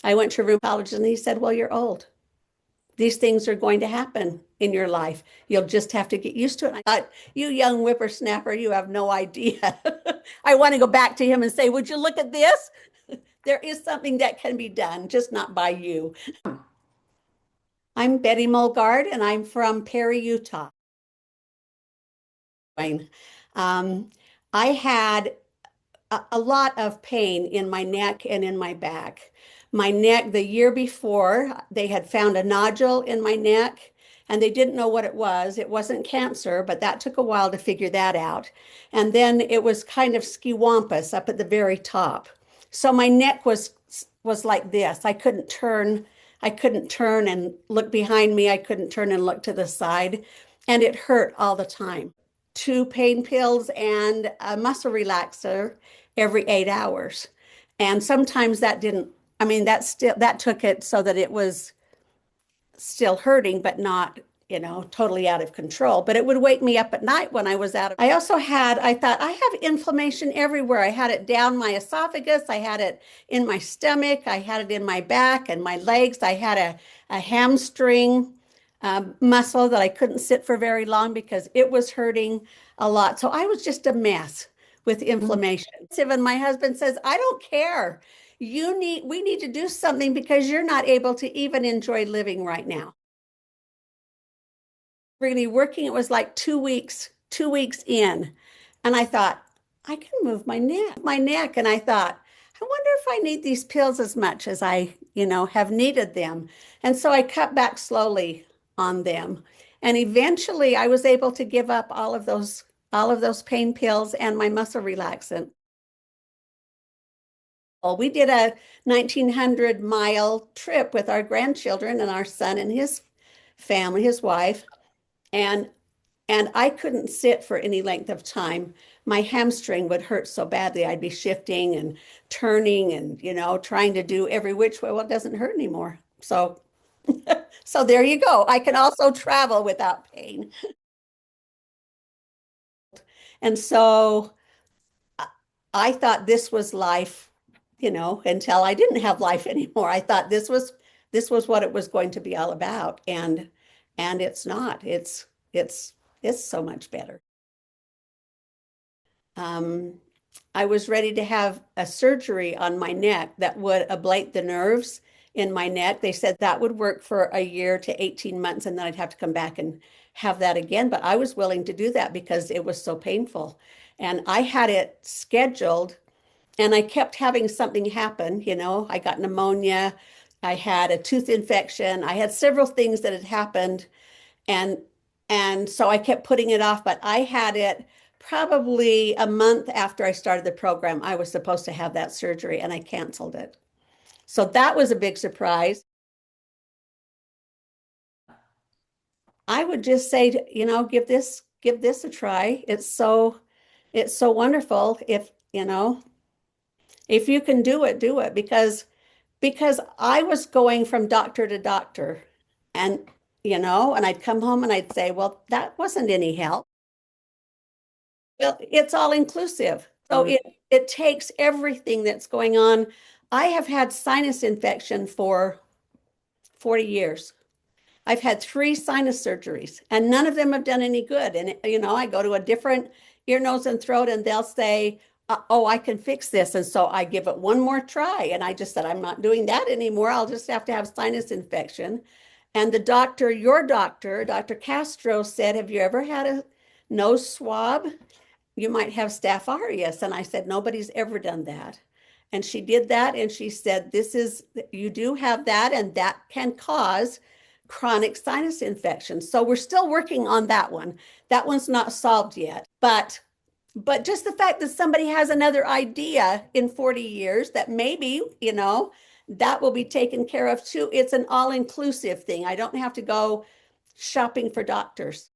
I went to a rheumatologist and he said, well, you're old. These things are going to happen in your life. You'll just have to get used to it. And I thought, you young whippersnapper, you have no idea. I want to go back to him and say, would you look at this? There is something that can be done, just not by you. I'm Bette Molgard, and I'm from Perry, Utah. Um, I had a lot of pain in my neck and in my back. My neck, the year before, they had found a nodule in my neck and they didn't know what it was. It wasn't cancer, but that took a while to figure that out. And then it was kind of skiwampus up at the very top. So my neck was like this. I couldn't turn and look behind me. I couldn't turn and look to the side, and it hurt all the time. Two pain pills and a muscle relaxer every 8 hours. And sometimes that didn't, I mean, that took it so that it was still hurting, but not, totally out of control. But it would wake me up at night when I was out of. I thought, I have inflammation everywhere. I had it down my esophagus. I had it in my stomach. I had it in my back and my legs. I had a hamstring muscle that I couldn't sit for very long because it was hurting a lot. So I was just a mess with inflammation. And my husband says, I don't care. We need to do something because you're not able to even enjoy living right now. Really working, it was like 2 weeks in. And I thought, I can move my neck. And I thought, I wonder if I need these pills as much as I, have needed them. And so I cut back slowly on them. And eventually I was able to give up all of those pain pills and my muscle relaxant. Well, we did a 1900-mile trip with our grandchildren and our son and his family, his wife, and I couldn't sit for any length of time. My hamstring would hurt so badly. I'd be shifting and turning and, trying to do every which way. Well, it doesn't hurt anymore. So there you go. I can also travel without pain. And so I thought this was life, until I didn't have life anymore. I thought this was what it was going to be all about. And it's not. It's so much better. Um, I was ready to have a surgery on my neck that would ablate the nerves in my neck. They said that would work for a year to 18 months, and then I'd have to come back and have that again. But I was willing to do that because it was so painful. And I had it scheduled, and I kept having something happen. I got pneumonia, I had a tooth infection, I had several things that had happened. And so I kept putting it off, but I had it probably a month after I started the program. I was supposed to have that surgery and I canceled it. So that was a big surprise. I would just say, give this a try. It's so wonderful. If you can do it because I was going from doctor to doctor and and I'd come home and I'd say, well, that wasn't any help. Well, it's all inclusive. So it takes everything that's going on. I have had sinus infection for 40 years. I've had 3 sinus surgeries and none of them have done any good. And, I go to a different ear, nose, and throat and they'll say, oh, I can fix this. And so I give it one more try. And I just said, I'm not doing that anymore. I'll just have to have sinus infection. And your doctor, Dr. Castro said, have you ever had a nose swab? You might have Staph aureus. And I said, nobody's ever done that. And she did that. And she said, you do have that, and that can cause chronic sinus infection. So we're still working on that one. That one's not solved yet. But just the fact that somebody has another idea in 40 years that maybe, that will be taken care of too. It's an all-inclusive thing. I don't have to go shopping for doctors.